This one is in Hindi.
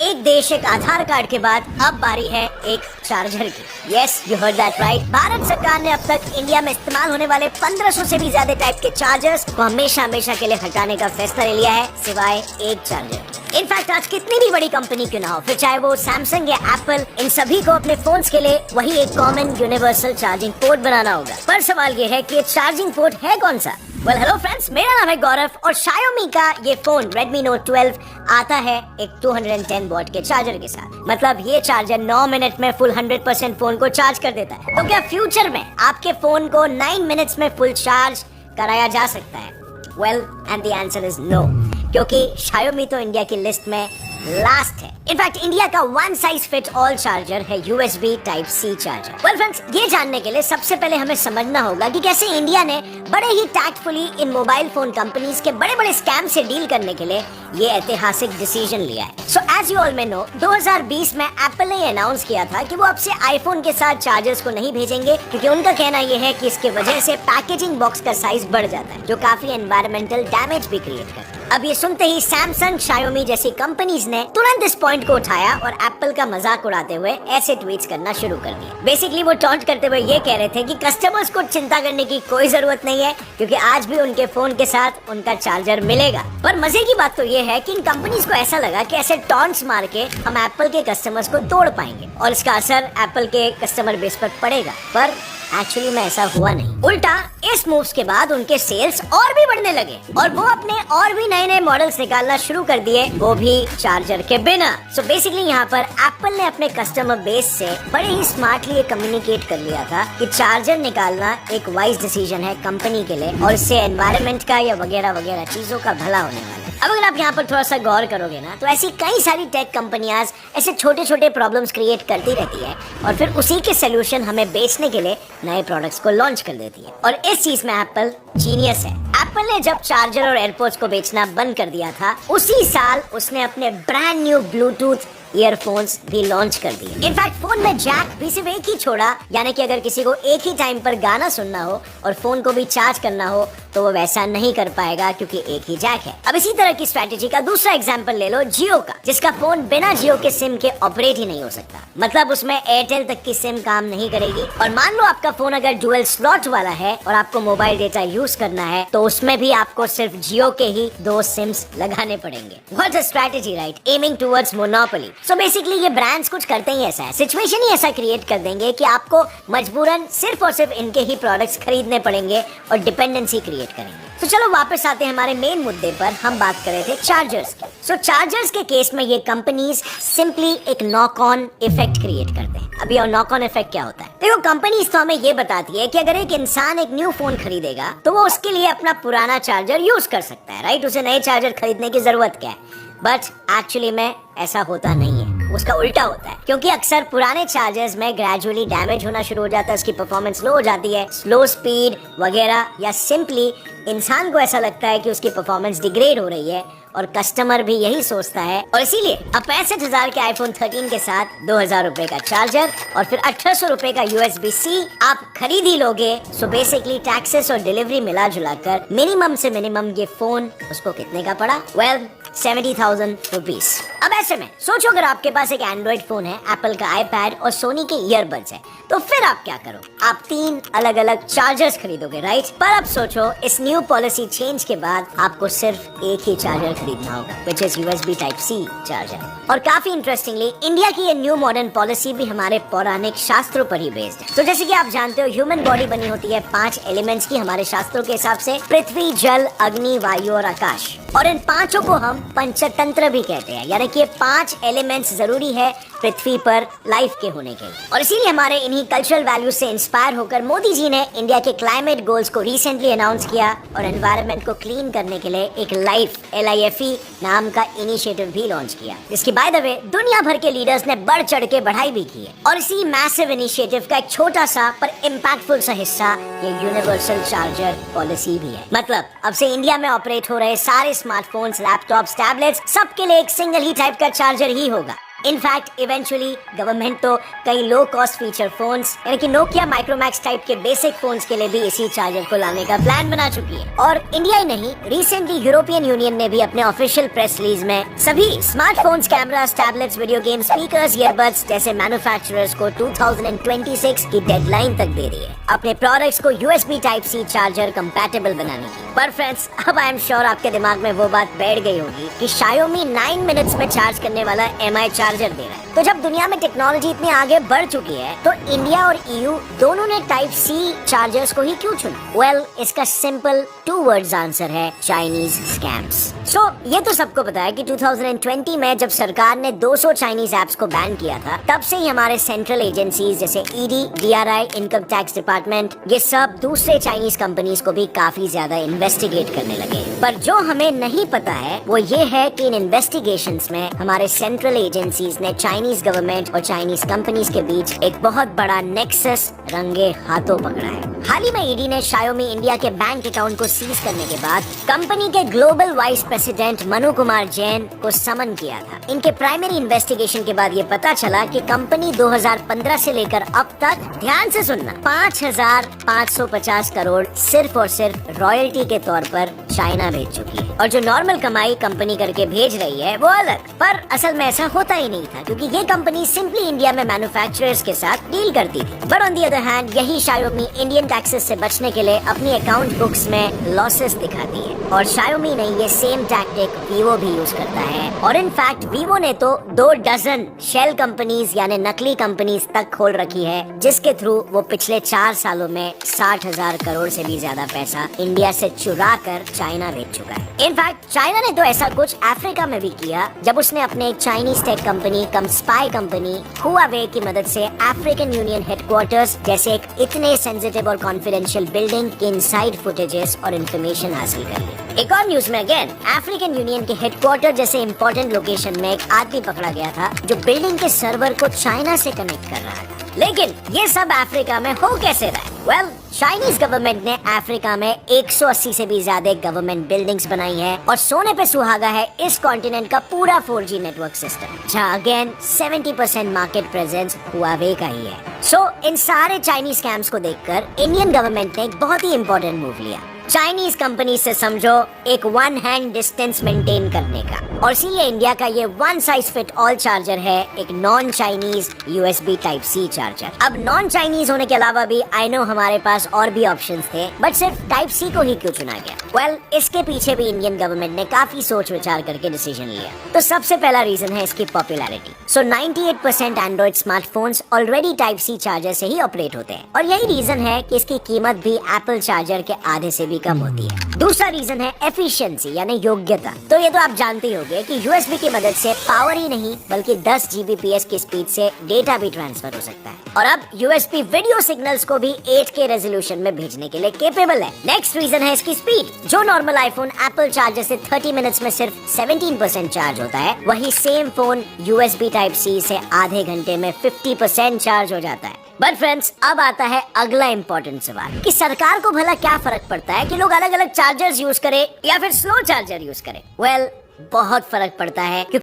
एक देश एक आधार कार्ड के बाद अब बारी है एक चार्जर की। Yes, you heard that right. Bharat सरकार ने अब तक इंडिया में इस्तेमाल होने वाले 1500 से भी ज्यादा टाइप के चार्जर्स को हमेशा के लिए हटाने का फैसला ले लिया है, सिवाय एक चार्जर। इनफैक्ट आज कितनी भी बड़ी कंपनी क्यों ना हो, फिर चाहे वो सैमसंग या एप्पल, इन सभी को अपने फोन्स के लिए वही एक कॉमन यूनिवर्सल चार्जिंग पोर्ट बनाना होगा। पर सवाल ये है कि चार्जिंग पोर्ट है कौन सा? वेल हेलो फ्रेंड्स, मेरा नाम है गौरव और Xiaomi का ये फोन Redmi Note 12 आता है एक 210 वॉट के चार्जर के साथ। मतलब ये चार्जर 9 मिनट में फुल 100% फोन को चार्ज कर देता है। तो क्या फ्यूचर में आपके फोन को 9 मिनट्स में फुल चार्ज कराया जा सकता है? Well, and the answer is no, क्योंकि Xiaomi तो इंडिया की लिस्ट में लास्ट है। इनफैक्ट इंडिया का one size fit all charger है USB Type-C चार्जर। वेल फ्रेंड्स, ये जानने के लिए सबसे पहले हमें समझना होगा कि कैसे इंडिया ने बड़े ही टैक्टफुली इन मोबाइल फोन कंपनीज के बड़े बड़े स्कैम से डील करने के लिए ये ऐतिहासिक डिसीजन लिया है। So as you all may know, 2020 में एप्पल ने अनाउंस किया था कि वो अब से आईफोन के साथ चार्जर्स को नहीं भेजेंगे, क्योंकि उनका कहना ये है कि इसके वजह से पैकेजिंग बॉक्स का साइज बढ़ जाता है, जो काफी एनवायरमेंटल डैमेज भी क्रिएट करता है। अब ये सुनते ही सैमसंग, Xiaomi जैसी कंपनीज ने तुरंत इस पॉइंट को उठाया और एप्पल का मजाक उड़ाते हुए ऐसे ट्वीट्स करना शुरू कर दिए। बेसिकली वो टॉन्ट करते हुए ये कह रहे थे कि कस्टमर्स को चिंता करने की कोई जरूरत नहीं है, क्योंकि आज भी उनके फोन के साथ उनका चार्जर मिलेगा। पर मजे की बात तो ये है कि इन कंपनीज को ऐसा लगा कि ऐसे टॉन्ट्स मार के हम एप्पल के कस्टमर्स को तोड़ पाएंगे और इसका असर एप्पल के कस्टमर बेस पर पड़ेगा। पर एक्चुअली में ऐसा हुआ नहीं। उल्टा इस मूव्स के बाद उनके सेल्स और भी बढ़ने लगे और वो अपने और भी नए मॉडल्स निकालना शुरू कर दिए, वो भी चार्जर के बिना। सो बेसिकली यहाँ पर एप्पल ने अपने कस्टमर बेस से बड़े ही स्मार्टली कम्युनिकेट कर लिया था कि चार्जर निकालना एक वाइज डिसीजन है कंपनी के लिए और इससे एनवायरनमेंट का या वगैरह वगैरह चीजों का भला होने वाला है। अब अगर आप यहाँ पर थोड़ा सा गौर करोगे ना, तो ऐसी कई सारी टेक कंपनियां ऐसे छोटे छोटे प्रॉब्लम्स क्रिएट करती रहती है और फिर उसी के सोल्यूशन हमें बेचने के लिए नए प्रोडक्ट्स को लॉन्च कर देती है। और इस चीज में एप्पल जीनियस है। एप्पल ने जब चार्जर और एयरपोर्ट्स को बेचना बंद कर दिया था, उसी साल उसने अपने ब्रांड न्यू ब्लूटूथ ईयरफोन्स भी लॉन्च कर दिए। इनफैक्ट फोन में जैक भी सिर्फ एक ही छोड़ा, यानी कि अगर किसी को एक ही टाइम पर गाना सुनना हो और फोन को भी चार्ज करना हो तो वो वैसा नहीं कर पाएगा, क्योंकि एक ही जैक है। अब इसी तरह की स्ट्रेटेजी का दूसरा एग्जांपल ले लो जियो का, जिसका फोन बिना जियो के सिम के ऑपरेट ही नहीं हो सकता। मतलब उसमें एयरटेल तक की सिम काम नहीं करेगी। और मान लो आपका फोन अगर डुअल स्लॉट वाला है और आपको मोबाइल डेटा यूज करना है, तो उसमें भी आपको सिर्फ जियो के ही 2 सिम्स लगाने पड़ेंगे। What a strategy, right? Aiming towards monopoly. So basically ये ब्रांड्स कुछ करते ही ऐसा है, सिचुएशन ही ऐसा क्रिएट कर देंगे कि आपको मजबूरन सिर्फ और सिर्फ इनके ही प्रोडक्ट्स खरीदने पड़ेंगे और डिपेंडेंसी क्रिएट करेंगे। तो चलो वापस आते हैं हमारे मेन मुद्दे पर। हम बात कर रहे थे चार्जर्स की। सो चार्जर्स के केस में ये कंपनीज सिंपली एक नॉक ऑन इफेक्ट क्रिएट करते हैं। अभी और नॉक ऑन इफेक्ट क्या होता है? देखो, कंपनीज तो हमें ये बताती है कि अगर एक इंसान एक न्यू फोन खरीदेगा तो वो उसके लिए अपना पुराना चार्जर यूज कर सकता है, राइट? उसे नए चार्जर खरीदने की जरूरत क्या है? बट एक्चुअली में ऐसा होता नहीं है, उसका उल्टा होता है। क्योंकि अक्सर पुराने चार्जर्स में ग्रेजुअली डैमेज होना शुरू हो जाता है, उसकी परफॉर्मेंस लो हो जाती है, स्लो स्पीड वगैरह, या सिंपली इंसान को ऐसा लगता है कि उसकी परफॉर्मेंस डिग्रेड हो रही है और कस्टमर भी यही सोचता है। और इसीलिए अब 65,000 के आईफोन 13 के साथ 2,000 रुपए का चार्जर और फिर 1,800 रुपए का USB-C आप खरीद ही लोगे। सो बेसिकली टैक्सेस और डिलीवरी मिला जुला कर मिनिमम से मिनिमम ये फोन उसको कितने का पड़ा? Well, 70,000 rupees. अब ऐसे में सोचो, अगर आपके पास एक एंड्रॉइड फोन है, एप्पल का आईपैड और सोनी के ईयरबड्स है, तो फिर आप क्या करो? आप 3 अलग अलग चार्जर्स खरीदोगे, राइट? पर अब सोचो, इस न्यू पॉलिसी चेंज के बाद आपको सिर्फ एक ही चार्जर खरीदना होगा, which is USB Type-C charger. और काफी इंटरेस्टिंगली इंडिया की ये न्यू मॉडर्न पॉलिसी भी हमारे पौराणिक शास्त्रों पर ही बेस्ड है। तो जैसे कि आप जानते हो, ह्यूमन बॉडी बनी होती है 5 एलिमेंट्स की हमारे शास्त्रों के हिसाब से: पृथ्वी, जल, अग्नि, वायु और आकाश। और इन पांचों को हम पंचतंत्र भी कहते हैं, यानी कि ये 5 एलिमेंट्स जरूरी है पृथ्वी पर लाइफ के होने के लिए। और इसीलिए हमारे इन्हीं कल्चरल वैल्यूज से इंस्पायर होकर मोदी जी ने इंडिया के क्लाइमेट गोल्स को रिसेंटली अनाउंस किया और एनवायरनमेंट को क्लीन करने के लिए एक LIFE नाम का इनिशिएटिव भी लॉन्च किया, जिसकी बाय द वे दुनिया भर के लीडर्स ने बढ़ चढ़ के बढ़ाई भी की है। और इसी मैसिव इनिशिएटिव का एक छोटा सा पर इम्पैक्टफुल सा हिस्सा ये यूनिवर्सल चार्जर पॉलिसी भी है। मतलब अब से इंडिया में ऑपरेट हो रहे सारे स्मार्टफोन्स, लैपटॉप्स, टैबलेट्स, सबके लिए एक सिंगल ही टाइप का चार्जर ही होगा। इनफैक्ट इवेंचुअली गवर्नमेंट तो कई लो कॉस्ट फीचर फोन्स यानी कि नोकिया माइक्रोमैक्स टाइप के बेसिक फोन्स के लिए भी इसी चार्जर को लाने का प्लान बना चुकी है। और इंडिया ही नहीं, रिसेंटली यूरोपियन यूनियन ने भी अपने ऑफिशियल प्रेस रिलीज में सभी smartphones, cameras, tablets, video game, speakers, earbuds जैसे मैन्युफैक्चरर्स को 2026 की डेडलाइन तक दे रही है अपने प्रोडक्ट्स को USB Type-C चार्जर कंपैटिबल बनाने की। पर फ्रेंड्स, अब आई एम श्योर आपके दिमाग में वो बात बैठ गई होगी कि Xiaomi 9 मिनट्स में चार्ज करने वाला MI चार्जर दे रहा है। तो जब दुनिया में टेक्नोलॉजी इतनी आगे बढ़ चुकी है तो इंडिया और EU दोनों ने Type-C चार्जर्स को ही क्यों चुना? वेल, इसका सिंपल 2 वर्ड्स आंसर है चाइनीज स्कैम्स। सो ये तो सबको पता है कि 2020 में जब सरकार ने 200 चाइनीज ऐप्स को बैन किया था, तब से ही हमारे सेंट्रल एजेंसीज जैसे ED, DRI, income tax department, ये सब दूसरे चाइनीज कंपनीज को भी काफी ज्यादा इन्वेस्टिगेट करने लगे। पर जो हमें नहीं पता है वो ये है कि इन इन्वेस्टिगेशंस में हमारे सेंट्रल एजेंसीज ने चाइनीज गवर्नमेंट और चाइनीज कंपनीज के बीच एक बहुत बड़ा नेक्सस रंगे हाथों पकड़ा है। हाल ही में ED ने Xiaomi इंडिया के बैंक अकाउंट को सीज करने के बाद कंपनी के global vice president Manu Kumar Jain को समन किया था। इनके प्राइमरी इन्वेस्टिगेशन के बाद ये पता चला कि कंपनी 2015 से लेकर अब तक, ध्यान से सुनना, 5,550 करोड़ सिर्फ और सिर्फ रॉयल्टी के तौर पर चाइना भेज चुकी है। और जो नॉर्मल कमाई कंपनी करके भेज रही है वो अलग। पर असल में ऐसा होता ही नहीं था, क्योंकि ये कंपनी सिंपली इंडिया में मैन्युफैक्चरर्स के साथ डील करती थी। But on the other hand यही Xiaomi इंडियन टैक्सेस से बचने के लिए अपनी अकाउंट बुक्स में लॉसेस दिखाती है। और Xiaomi नहीं, ये सेम टैक्टिक Vivo भी यूज करता है। और इनफैक्ट Vivo ने तो 2 डजन शेल कंपनीज यानी नकली कंपनीज तक खोल रखी है, जिसके थ्रू वो पिछले 4 सालों में 60,000 करोड़ से भी ज्यादा पैसा इंडिया से चुरा कर चाइना भेज चुका है। इनफैक्ट चाइना ने तो ऐसा कुछ अफ्रीका में भी किया, जब उसने अपने एक चाइनीज टेक कंपनी कम स्पाई कंपनी हुआवे की मदद से अफ्रीकन यूनियन हेडक्वार्टर्स जैसे एक इतने सेंसिटिव और कॉन्फिडेंशियल बिल्डिंग के इनसाइड फुटेजेस और इन्फॉर्मेशन हासिल कर ली। एक और न्यूज में अगेन अफ्रीकन यूनियन के हेडक्वार्टर जैसे इंपॉर्टेंट लोकेशन में एक आदमी पकड़ा गया था जो बिल्डिंग के सर्वर को चाइना से कनेक्ट कर रहा था। लेकिन ये सब अफ्रीका में हो कैसे रहा है? वेल, चाइनीज गवर्नमेंट ने अफ्रीका में 180 से भी ज्यादा गवर्नमेंट बिल्डिंग्स बनाई है और सोने पे सुहागा है इस कॉन्टिनेंट का पूरा 4G नेटवर्क सिस्टम, जहाँ अगेन 70% मार्केट प्रेजेंस हुआवे का ही है। सो इन सारे चाइनीज स्कैम्स को देखकर इंडियन गवर्नमेंट ने एक बहुत ही इंपॉर्टेंट मूव लिया, चाइनीज कंपनी से समझो एक 1 हैंड डिस्टेंस मेंटेन करने का। और इसीलिए इंडिया का ये 1 साइज फिट ऑल चार्जर है एक non Chinese USB Type-C charger. अब नॉन चाइनीज होने के अलावा भी आई नो हमारे पास और भी ऑप्शंस थे, बट सिर्फ Type-C को ही क्यों चुना गया? वेल, इसके पीछे भी इंडियन गवर्नमेंट ने काफी सोच विचार करके डिसीजन लिया। तो सबसे पहला रीजन है इसकी पॉपुलैरिटी। सो 98% Android smartphones already Type-C charger से ही ऑपरेट होते हैं और यही रीजन है कि इसकी कीमत भी एप्पल चार्जर के आधे से भी कम होती है। दूसरा रीजन है एफिशिएंसी यानी योग्यता। तो ये तो आप जानते ही होंगे कि USB की मदद से पावर ही नहीं बल्कि 10 Gbps की स्पीड से डेटा भी ट्रांसफर हो सकता है। और अब USB वीडियो सिग्नल्स को भी 8K रेजोल्यूशन में भेजने के लिए केपेबल है। नेक्स्ट रीजन है इसकी स्पीड। जो नॉर्मल आईफोन एप्पल चार्जर से 30 मिनट्स में सिर्फ 17% चार्ज होता है, वही सेम फोन USB Type-C से आधे घंटे में 50% चार्ज हो जाता है। बट फ्रेंड्स, अब आता है अगला इम्पोर्टेंट सवाल कि सरकार को भला क्या फर्क पड़ता है कि लोग अलग अलग चार्जर्स यूज करें या फिर स्लो चार्जर यूज करें? वेल, बहुत फर्क पड़ता है, क्योंकि